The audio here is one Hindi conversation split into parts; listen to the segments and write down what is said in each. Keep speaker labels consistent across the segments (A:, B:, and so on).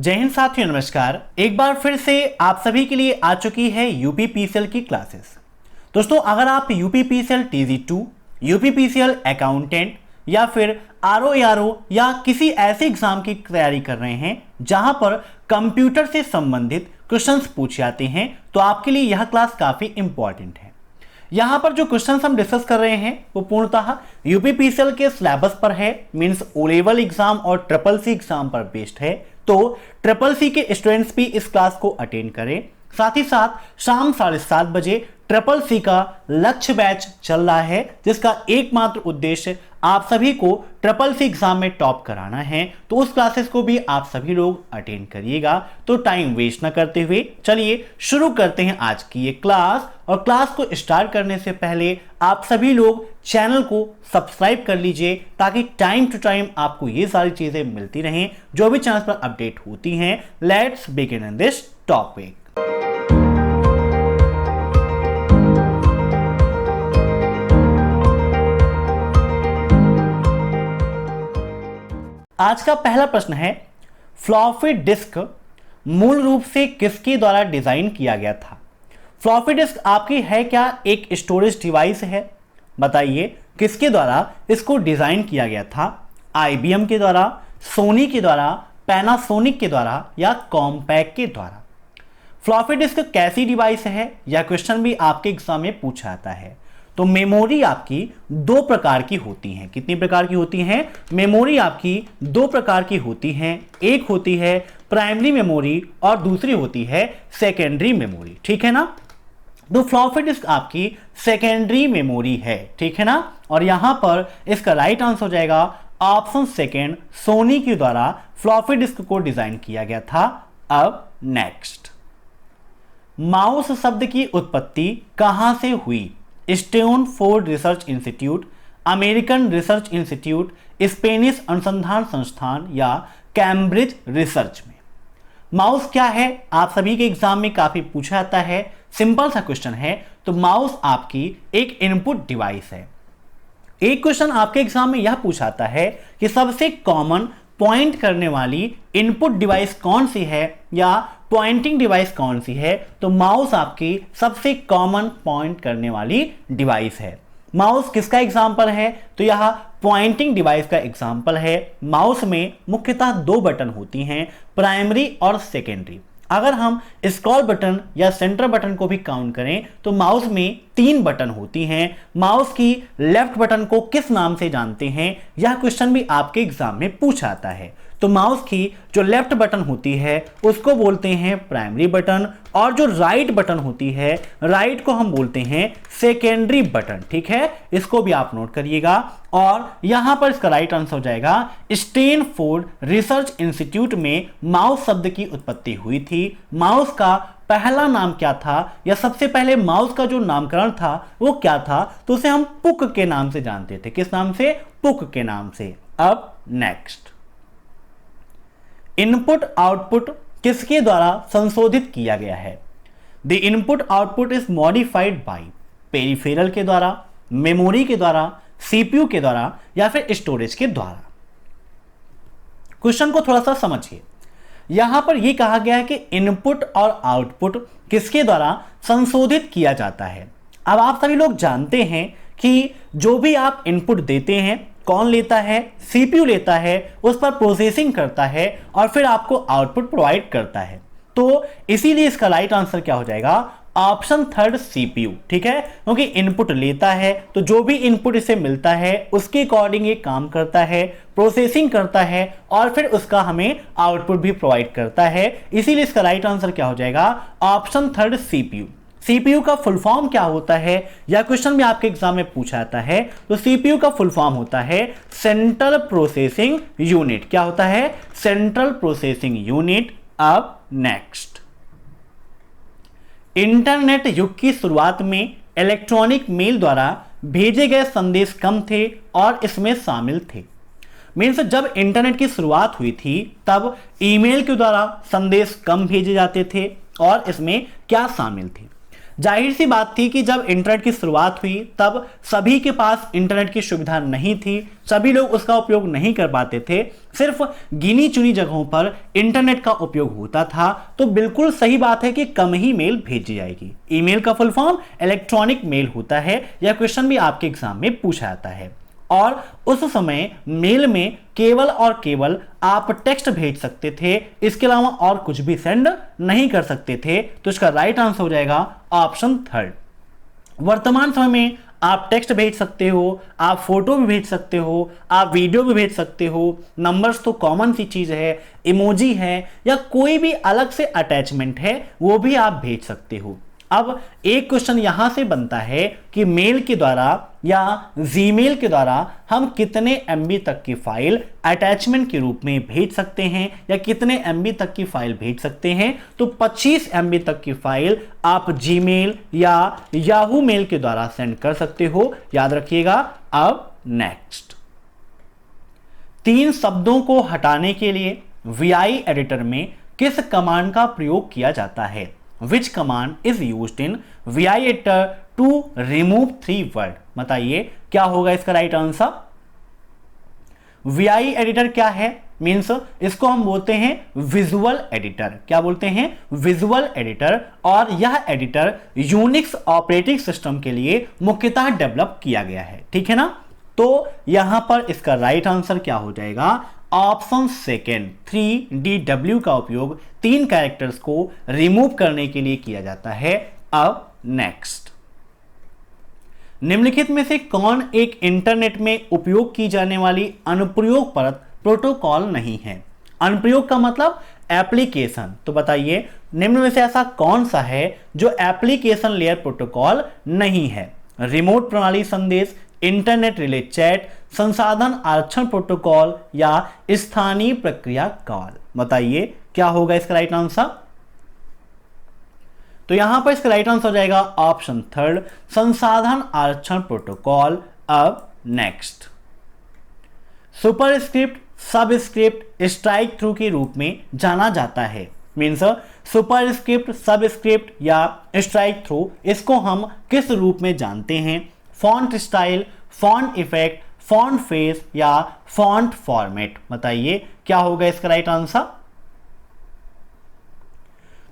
A: जय हिंद साथियों, नमस्कार। एक बार फिर से आप सभी के लिए आ चुकी है यूपीपीसीएल की क्लासेस। दोस्तों, अगर आप यूपीपीसीएल TZ2, यूपीपीसीएल अकाउंटेंट या फिर RO या किसी ऐसे एग्जाम की तैयारी कर रहे हैं जहां पर कंप्यूटर से संबंधित क्वेश्चंस पूछे जाते हैं, तो आपके लिए यह क्लास काफी इंपॉर्टेंट है। यहाँ पर जो क्वेश्चन हम डिस्कस कर रहे हैं वो पूर्णतः यूपीपीसीएल के सिलेबस पर है, मींस ओ लेवल एग्जाम और CCC एग्जाम पर बेस्ड है। तो CCC के स्टूडेंट्स भी इस क्लास को अटेंड करें। साथ ही साथ शाम 7:30 बजे CCC का लक्ष्य बैच चल रहा है, जिसका एकमात्र उद्देश्य आप सभी को CCC एग्जाम में टॉप कराना है। तो उस क्लासेस को भी आप सभी लोग अटेंड करिएगा। तो टाइम वेस्ट ना करते हुए चलिए शुरू करते हैं आज की ये क्लास। और क्लास को स्टार्ट करने से पहले आप सभी लोग चैनल को सब्सक्राइब कर लीजिए, ताकि टाइम टू टाइम आपको ये सारी चीजें मिलती रहें जो भी चैनल पर अपडेट होती हैं। Let's begin in this topic. आज का पहला प्रश्न है, फ्लॉपी डिस्क मूल रूप से किसके द्वारा डिजाइन किया गया था? फ्लॉपी डिस्क आपकी है क्या एक स्टोरेज डिवाइस है? बताइए किसके द्वारा इसको डिजाइन किया गया था? IBM के द्वारा, सोनी के द्वारा, पैनासोनिक के द्वारा या कॉम्पैक के द्वारा? फ्लॉपी डिस्क कैसी डिवाइस है, यह क्वेश्चन भी आपके एग्जाम में पूछा जाता है। तो मेमोरी आपकी दो प्रकार की होती हैं। कितनी प्रकार की होती हैं? मेमोरी आपकी दो प्रकार की होती हैं। एक होती है प्राइमरी मेमोरी और दूसरी होती है सेकेंडरी मेमोरी, ठीक है ना? तो फ्लॉपी डिस्क आपकी सेकेंडरी मेमोरी है, ठीक है ना? और यहां पर इसका राइट आंसर हो जाएगा ऑप्शन सेकेंड, सोनी के द्वारा फ्लॉपी डिस्क को डिजाइन किया गया था। अब नेक्स्ट, माउस शब्द की उत्पत्ति कहां से हुई? Stanford research institute, American research institute, Spanish अनुसंधान संस्थान या कैम्ब्रिज रिसर्च में? माउस क्या है? आप सभी के एग्जाम में काफी पूछा जाता है, सिंपल सा क्वेश्चन है। तो माउस आपकी एक इनपुट डिवाइस है। एक क्वेश्चन आपके एग्जाम में यह पूछाता है कि सबसे कॉमन पॉइंट करने वाली इनपुट डिवाइस कौन सी है या पॉइंटिंग डिवाइस कौन सी है? तो माउस आपकी सबसे कॉमन पॉइंट करने वाली डिवाइस है। माउस किसका एग्जाम्पल है? तो यह पॉइंटिंग डिवाइस का एग्जाम्पल है। माउस में मुख्यतः दो बटन होती हैं, प्राइमरी और सेकेंडरी। अगर हम स्क्रॉल बटन या सेंटर बटन को भी काउंट करें तो माउस में 3 बटन होती हैं। माउस की लेफ्ट बटन को किस नाम से जानते हैं? यह क्वेश्चन भी आपके एग्जाम में पूछा जाता है। तो माउस की जो लेफ्ट बटन होती है उसको बोलते हैं प्राइमरी बटन, और जो राइट बटन होती है, राइट को हम बोलते हैं सेकेंडरी बटन, ठीक है? इसको भी आप नोट करिएगा। और यहां पर इसका राइट आंसर हो जाएगा स्टैनफोर्ड रिसर्च इंस्टीट्यूट में माउस शब्द की उत्पत्ति हुई थी। माउस का पहला नाम क्या था, या सबसे पहले माउस का जो नामकरण था वो क्या था? तो उसे हम पुक के नाम से जानते थे। किस नाम से? पुक के नाम से। अब नेक्स्ट, इनपुट आउटपुट किसके द्वारा संशोधित किया गया है? The input output is modified by peripheral के द्वारा, मेमोरी के द्वारा, CPU के द्वारा या फिर स्टोरेज के द्वारा? क्वेश्चन को थोड़ा सा समझिए। यहां पर यह कहा गया है कि इनपुट और आउटपुट किसके द्वारा संशोधित किया जाता है। अब आप सभी लोग जानते हैं कि जो भी आप इनपुट देते हैं, कौन लेता है? CPU लेता है, उस पर प्रोसेसिंग करता है और फिर आपको आउटपुट प्रोवाइड करता है। तो इसीलिए इसका राइट आंसर क्या हो जाएगा? ऑप्शन थर्ड, CPU, ठीक है? क्योंकि इनपुट लेता है तो जो भी इनपुट इसे मिलता है उसके अकॉर्डिंग ये काम करता है, प्रोसेसिंग करता है और फिर उसका हमें आउटपुट भी प्रोवाइड करता है। इसीलिए इसका राइट आंसर क्या हो जाएगा? Option third, CPU। CPU का फुल फॉर्म क्या होता है? यह क्वेश्चन भी आपके एग्जाम में पूछा जाता है। तो CPU का फुल फॉर्म होता है सेंट्रल प्रोसेसिंग यूनिट। क्या होता है? Central processing unit. अब नेक्स्ट, इंटरनेट युग की शुरुआत में इलेक्ट्रॉनिक मेल द्वारा भेजे गए संदेश कम थे और इसमें शामिल थे। मीन्स जब इंटरनेट की शुरुआत हुई थी तब ईमेल के द्वारा संदेश कम भेजे जाते थे और इसमें क्या शामिल थे? जाहिर सी बात थी कि जब इंटरनेट की शुरुआत हुई तब सभी के पास इंटरनेट की सुविधा नहीं थी, सभी लोग उसका उपयोग नहीं कर पाते थे, सिर्फ गिनी चुनी जगहों पर इंटरनेट का उपयोग होता था। तो बिल्कुल सही बात है कि कम ही मेल भेजी जाएगी। ईमेल का फुल फॉर्म इलेक्ट्रॉनिक मेल होता है। यह क्वेश्चन भी आपके एग्जाम में पूछा जाता है। और उस समय मेल में केवल और केवल आप टेक्स्ट भेज सकते थे, इसके अलावा और कुछ भी सेंड नहीं कर सकते थे। तो इसका राइट आंसर हो जाएगा ऑप्शन थर्ड। वर्तमान समय में आप टेक्स्ट भेज सकते हो, आप फोटो भी भेज सकते हो, आप वीडियो भी भेज सकते हो, नंबर्स तो कॉमन सी चीज है, इमोजी है या कोई भी अलग से अटैचमेंट है वो भी आप भेज सकते हो। अब एक क्वेश्चन यहां से बनता है कि मेल के द्वारा या जीमेल के द्वारा हम कितने एमबी तक की फाइल अटैचमेंट के रूप में भेज सकते हैं या कितने एमबी तक की फाइल भेज सकते हैं। तो 25 एमबी तक की फाइल आप जीमेल या याहू मेल के द्वारा सेंड कर सकते हो, याद रखिएगा। अब नेक्स्ट, 3 शब्दों को हटाने के लिए वीआई एडिटर में किस कमांड का प्रयोग किया जाता है? Which command is used in VI editor to remove 3 word? बताइए क्या होगा इसका राइट आंसर। VI एडिटर क्या है? मीन्स इसको हम बोलते हैं विजुअल एडिटर। क्या बोलते हैं? Visual editor. और यह एडिटर यूनिक्स ऑपरेटिंग सिस्टम के लिए मुख्यतः डेवलप किया गया है, ठीक है ना। तो यहां पर इसका राइट आंसर क्या हो जाएगा? ऑप्शन सेकेंड, 3DW का उपयोग 3 कैरेक्टर्स को रिमूव करने के लिए किया जाता है। अब नेक्स्ट, निम्नलिखित में से कौन एक इंटरनेट में उपयोग की जाने वाली अनुप्रयोग परत प्रोटोकॉल नहीं है? अनुप्रयोग का मतलब एप्लीकेशन। तो बताइए निम्न में से ऐसा कौन सा है जो एप्लीकेशन लेयर प्रोटोकॉल नहीं है? रिमोट प्रणाली संदेश, इंटरनेट रिले चैट, संसाधन आरक्षण प्रोटोकॉल या स्थानीय प्रक्रिया कॉल। बताइए क्या होगा इसका राइट आंसर। तो यहां पर इसका राइट आंसर हो जाएगा ऑप्शन थर्ड, संसाधन आरक्षण प्रोटोकॉल। अब next, superscript subscript strike through के रूप में जाना जाता है। मीन्स सुपरस्क्रिप्ट सबस्क्रिप्ट या स्ट्राइक थ्रू, इसको हम किस रूप में जानते हैं? Font style, font effect, font face या फॉन्ट फॉर्मेट। बताइए क्या होगा इसका राइट आंसर।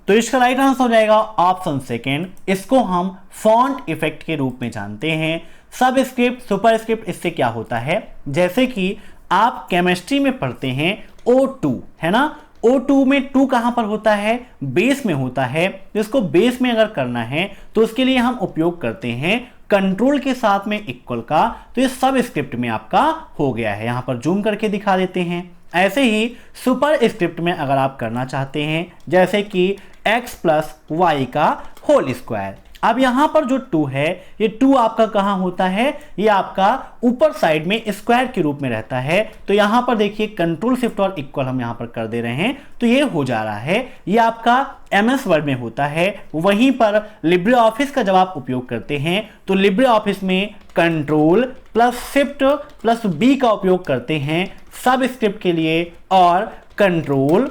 A: तो इसका राइट आंसर हो जाएगा ऑप्शन सेकेंड, इसको हम फॉन्ट इफेक्ट के रूप में जानते हैं। सबस्क्रिप्ट सुपरस्क्रिप्ट, इससे क्या होता है? जैसे कि आप केमिस्ट्री में पढ़ते हैं O2, है ना। O2 में 2 कहां पर होता है? बेस में होता है। इसको बेस में अगर करना है तो उसके लिए हम उपयोग करते हैं कंट्रोल के साथ में इक्वल का। तो ये सब स्क्रिप्ट में आपका हो गया है। यहां पर जूम करके दिखा देते हैं। ऐसे ही सुपर स्क्रिप्ट में अगर आप करना चाहते हैं, जैसे कि x प्लस वाई का होल स्क्वायर। अब यहां पर जो 2 है, ये 2 आपका कहां होता है? ये आपका ऊपर साइड में स्क्वायर के रूप में रहता है। तो यहां पर देखिए कंट्रोल शिफ्ट और इक्वल हम यहां पर कर दे रहे हैं, तो ये हो जा रहा है। ये आपका MS वर्ड में होता है। वहीं पर लिब्रे ऑफिस का जब आप उपयोग करते हैं तो लिब्रे ऑफिस में control plus shift plus B का उपयोग करते हैं सब स्क्रिप्ट के लिए, और control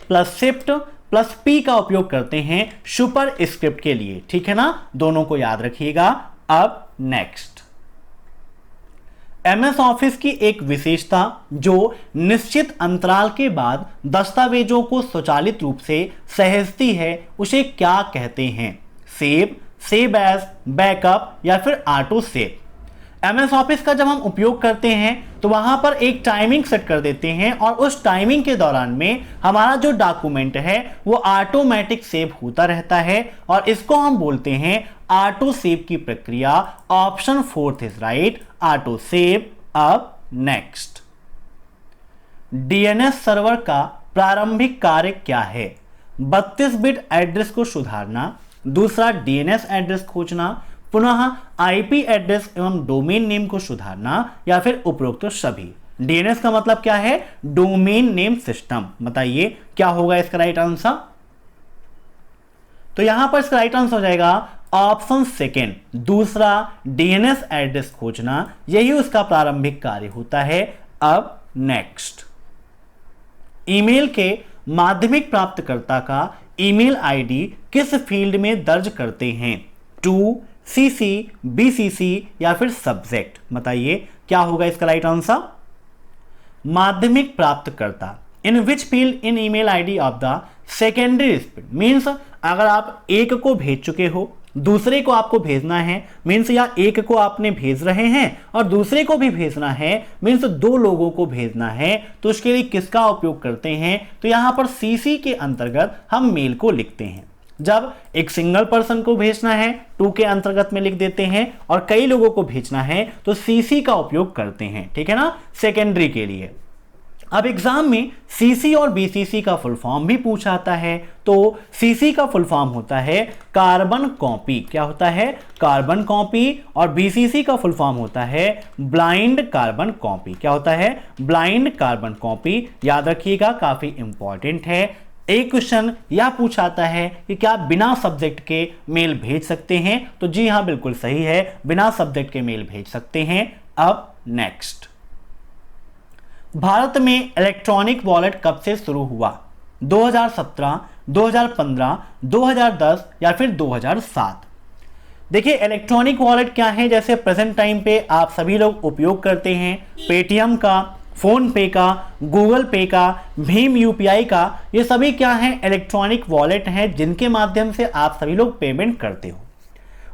A: plus shift plus P का उपयोग करते हैं सुपर स्क्रिप्ट के लिए, ठीक है ना। दोनों को याद रखिएगा। अब नेक्स्ट, MS ऑफिस की एक विशेषता जो निश्चित अंतराल के बाद दस्तावेजों को स्वचालित रूप से सहेजती है, उसे क्या कहते हैं? सेव, सेव एज, बैकअप या फिर ऑटो सेव। MS ऑफिस का जब हम उपयोग करते हैं तो वहां पर एक टाइमिंग सेट कर देते हैं और उस टाइमिंग के दौरान में हमारा जो डॉक्यूमेंट है वो ऑटोमेटिक सेव होता रहता है और इसको हम बोलते हैं ऑटो सेव की प्रक्रिया। Option fourth is right, auto save. अब नेक्स्ट, DNS सर्वर का प्रारंभिक कार्य क्या है? 32 बिट एड्रेस को सुधारना, दूसरा DNS एड्रेस खोजना, पुनः IP एड्रेस एवं डोमेन नेम को सुधारना, या फिर उपरोक्त तो सभी। DNS का मतलब क्या है? Domain name system. बताइए क्या होगा इसका राइट आंसर। तो यहां पर इसका राइट आंसर हो जाएगा ऑप्शन सेकेंड, दूसरा DNS एड्रेस खोजना, यही उसका प्रारंभिक कार्य होता है। अब नेक्स्ट, ईमेल के माध्यमिक प्राप्तकर्ता का ईमेल आईडी किस फील्ड में दर्ज करते हैं? टू, सीसी, बीसीसी या फिर सब्जेक्ट? बताइए क्या होगा इसका राइट आंसर? माध्यमिक प्राप्तकर्ता। In which field in email ID of the secondary recipient means अगर आप एक को भेज चुके हो, दूसरे को आपको भेजना है मीन्स या एक को आपने भेज रहे हैं और दूसरे को भी भेजना है मीन्स दो लोगों को भेजना है, तो उसके लिए किसका उपयोग करते हैं? तो यहां पर सीसी के अंतर्गत हम मेल को लिखते हैं। जब एक सिंगल पर्सन को भेजना है टू के अंतर्गत में लिख देते हैं और कई लोगों को भेजना है तो सीसी का उपयोग करते हैं, ठीक है ना, सेकेंडरी के लिए। अब एग्जाम में सीसी और बीसीसी का फुल फॉर्म भी पूछा जाता है, तो सीसी का फुल फॉर्म होता है कार्बन कॉपी। क्या होता है? Carbon copy. और बीसीसी का फुल फॉर्म होता है ब्लाइंड कार्बन कॉपी। क्या होता है? Blind carbon copy. याद रखिएगा, काफी इंपॉर्टेंट है। एक क्वेश्चन यह पूछा जाता है कि क्या बिना सब्जेक्ट के मेल भेज सकते हैं? तो जी हां, बिल्कुल सही है, बिना सब्जेक्ट के मेल भेज सकते हैं। अब नेक्स्ट, भारत में इलेक्ट्रॉनिक वॉलेट कब से शुरू हुआ? 2017, 2015, 2010 या फिर 2007? देखिए इलेक्ट्रॉनिक वॉलेट क्या है, जैसे प्रेजेंट टाइम पे आप सभी लोग उपयोग करते हैं पेटीएम का, फोन पे का, गूगल पे का, भीम यूपीआई का, ये सभी क्या है? इलेक्ट्रॉनिक वॉलेट हैं जिनके माध्यम से आप सभी लोग पेमेंट करते हो।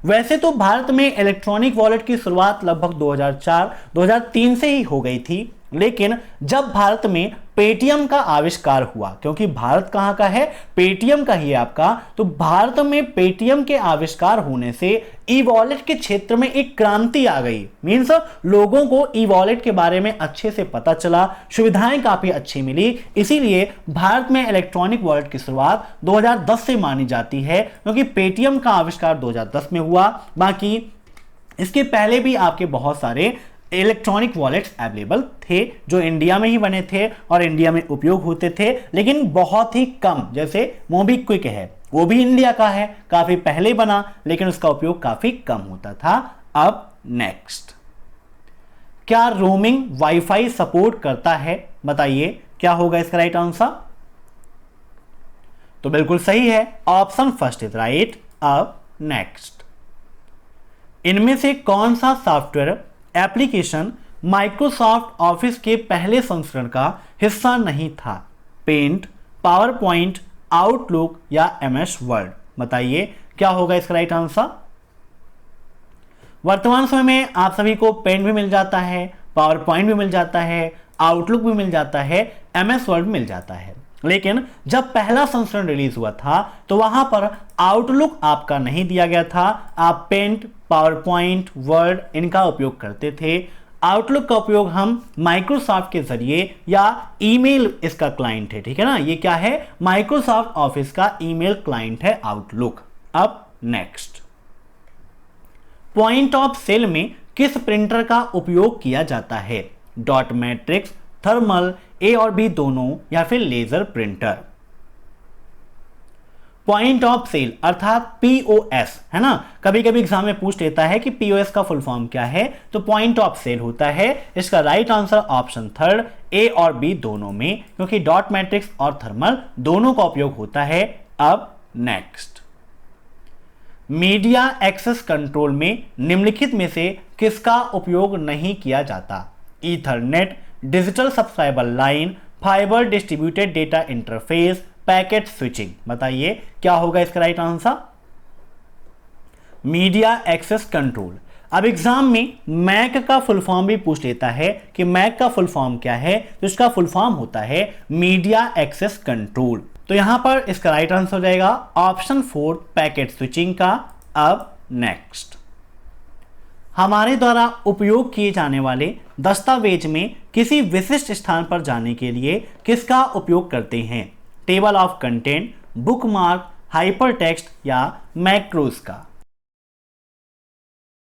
A: वैसे तो भारत में इलेक्ट्रॉनिक वॉलेट की शुरुआत लगभग 2004-2003 से ही हो गई थी, लेकिन जब भारत में पेटीएम का आविष्कार हुआ, क्योंकि भारत कहां का है? पेटीएम का ही है आपका, तो भारत में पेटीएम के आविष्कार होने से ई वॉलेट के क्षेत्र में एक क्रांति आ गई। मींस लोगों को ई वॉलेट के बारे में अच्छे से पता चला, सुविधाएं काफी अच्छी मिली, इसीलिए भारत में इलेक्ट्रॉनिक वॉलेट की शुरुआत 2010 से मानी जाती है, क्योंकि पेटीएम का आविष्कार 2010 में हुआ। बाकी इसके पहले भी आपके बहुत सारे इलेक्ट्रॉनिक वॉलेट्स अवेलेबल थे जो इंडिया में ही बने थे और इंडिया में उपयोग होते थे, लेकिन बहुत ही कम। जैसे मोबीक्विक है, वो भी इंडिया का है, काफी पहले बना, लेकिन उसका उपयोग काफी कम होता था। अब नेक्स्ट, क्या रोमिंग वाईफाई सपोर्ट करता है? बताइए क्या होगा इसका राइट आंसर? तो बिल्कुल सही है, ऑप्शन फर्स्ट इज राइट। अब नेक्स्ट, इनमें से कौन सा सॉफ्टवेयर एप्लीकेशन माइक्रोसॉफ्ट ऑफिस के पहले संस्करण का हिस्सा नहीं था? पेंट, पावर पॉइंट, आउटलुक या एमएस वर्ड? बताइए क्या होगा इसका राइट आंसर? वर्तमान समय में आप सभी को पेंट भी मिल जाता है, पावर पॉइंट भी मिल जाता है, आउटलुक भी मिल जाता है, एमएस वर्ड मिल जाता है, लेकिन जब पहला संस्करण रिलीज हुआ था तो वहां पर आउटलुक आपका नहीं दिया गया था। आप पेंट, पावर पॉइंट, वर्ड इनका उपयोग करते थे। आउटलुक का उपयोग हम माइक्रोसॉफ्ट के जरिए या ईमेल, इसका क्लाइंट है, ठीक है ना, ये क्या है? माइक्रोसॉफ्ट ऑफिस का ईमेल क्लाइंट है आउटलुक। अब नेक्स्ट, पॉइंट ऑफ सेल में किस प्रिंटर का उपयोग किया जाता है? डॉट मैट्रिक्स, थर्मल, ए और बी दोनों या फिर laser printer? Point of sale अर्थात पीओएस, है ना, कभी कभी एग्जाम में पूछ लेता है कि पीओएस का फुल फॉर्म क्या है, तो पॉइंट ऑफ सेल होता है। इसका राइट आंसर ऑप्शन थर्ड, ए और बी दोनों में, क्योंकि डॉट मैट्रिक्स और थर्मल दोनों का उपयोग होता है। अब नेक्स्ट, मीडिया एक्सेस कंट्रोल में निम्नलिखित में से किसका उपयोग नहीं किया जाता? Ethernet, digital subscriber line, fibre distributed data interface, packet switching? बताइए क्या होगा इसका right answer? Media access control. अब एग्जाम में मैक का फुल फॉर्म भी पूछ लेता है कि मैक का फुल फॉर्म क्या है, तो इसका फुल फॉर्म होता है मीडिया एक्सेस कंट्रोल। तो यहां पर इसका राइट आंसर हो जाएगा ऑप्शन 4 पैकेट स्विचिंग का। अब नेक्स्ट, हमारे द्वारा उपयोग किए जाने वाले दस्तावेज में किसी विशिष्ट स्थान पर जाने के लिए किसका उपयोग करते हैं? Table of content, bookmark, hypertext या मैक्रोज का?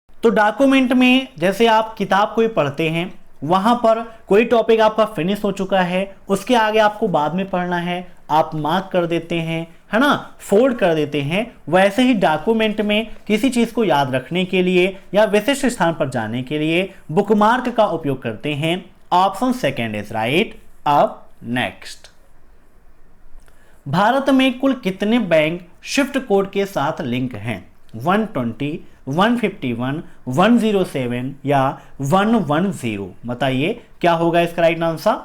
A: तो डॉक्यूमेंट में जैसे आप किताब कोई पढ़ते हैं, वहां पर कोई टॉपिक आपका फिनिश हो चुका है, उसके आगे आपको बाद में पढ़ना है, आप मार्क कर देते हैं, है ना, फोल्ड कर देते हैं। वैसे ही डॉक्यूमेंट में किसी चीज को याद रखने के लिए या विशिष्ट स्थान पर जाने के लिए बुकमार्क का उपयोग करते हैं। Option second is right. अब नेक्स्ट, भारत में कुल कितने बैंक शिफ्ट कोड के साथ लिंक हैं? 120, 151, 107 या 110? बताइए क्या होगा इसका राइट आंसर।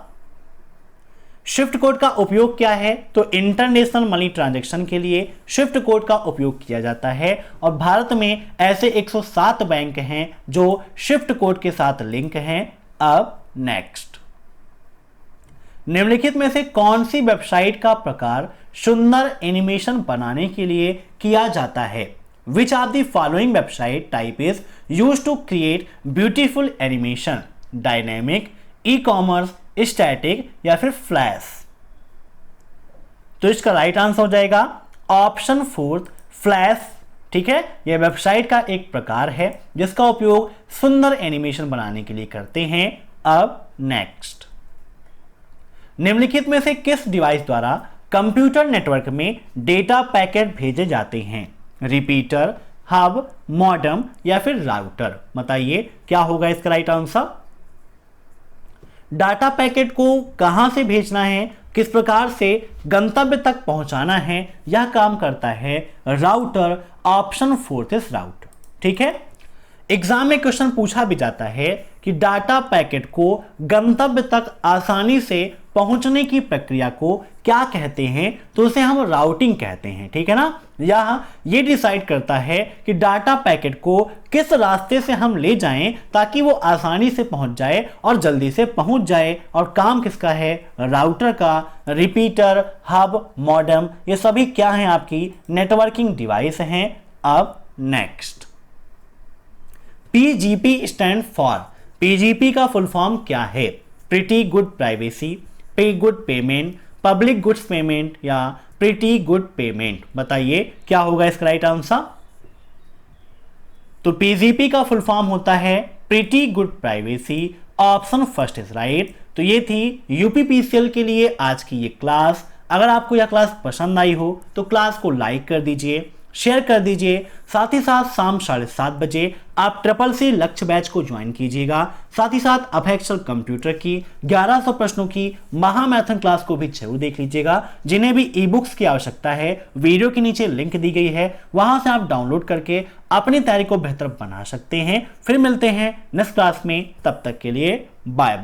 A: शिफ्ट कोड का उपयोग क्या है? तो इंटरनेशनल मनी ट्रांजैक्शन के लिए शिफ्ट कोड का उपयोग किया जाता है और भारत में ऐसे 107 बैंक हैं जो शिफ्ट कोड के साथ लिंक हैं। अब नेक्स्ट, निम्नलिखित में से कौन सी वेबसाइट का प्रकार सुंदर एनिमेशन बनाने के लिए किया जाता है? Which are the following website type is use to create beautiful animation? Dynamic, e commerce, static या फिर फ्लैश? तो इसका राइट आंसर हो जाएगा ऑप्शन 4 फ्लैश। ठीक है, यह वेबसाइट का एक प्रकार है जिसका उपयोग सुंदर एनिमेशन बनाने के लिए करते हैं। अब नेक्स्ट, निम्नलिखित में से किस डिवाइस द्वारा कंप्यूटर नेटवर्क में डेटा पैकेट भेजे जाते हैं? रिपीटर, हब, मॉडेम या फिर राउटर? बताइए क्या होगा इसका राइट आंसर। डाटा पैकेट को कहां से भेजना है, किस प्रकार से गंतव्य तक पहुंचाना है, यह काम करता है राउटर। Option 4 is router. ठीक है, एग्जाम में क्वेश्चन पूछा भी जाता है कि डाटा पैकेट को गंतव्य तक आसानी से पहुंचने की प्रक्रिया को क्या कहते हैं? तो उसे हम राउटिंग कहते हैं। ठीक है ना, यह ये डिसाइड करता है कि डाटा पैकेट को किस रास्ते से हम ले जाएं ताकि वो आसानी से पहुंच जाए और जल्दी से पहुंच जाए। और काम किसका है? राउटर का। रिपीटर, हब, मॉडेम ये सभी क्या हैं? आपकी नेटवर्किंग डिवाइस हैं। अब next, PGP stand for, PGP का फुल फॉर्म क्या है? Pretty good privacy, pay good payment, public goods payment या प्रीटी गुड पेमेंट? बताइए क्या होगा इसका राइट आंसर। तो पीजीपी का फुल फॉर्म होता है pretty good privacy. Option first is right. तो ये थी यूपीपीसीएल के लिए आज की ये क्लास। अगर आपको यह क्लास पसंद आई हो तो क्लास को लाइक कर दीजिए, शेयर कर दीजिए। साथ ही साथ शाम 7:30 बजे आप CCC लक्ष्य बैच को ज्वाइन कीजिएगा। साथ ही साथ अभय एक्सेल कंप्यूटर की 1100 प्रश्नों की महामैथन क्लास को भी जरूर देख लीजिएगा। जिन्हें भी ई बुक्स की आवश्यकता है, वीडियो के नीचे लिंक दी गई है, वहां से आप डाउनलोड करके अपनी तैयारी को बेहतर बना सकते हैं। फिर मिलते हैं नेक्स्ट क्लास में, तब तक के लिए बाय बाय।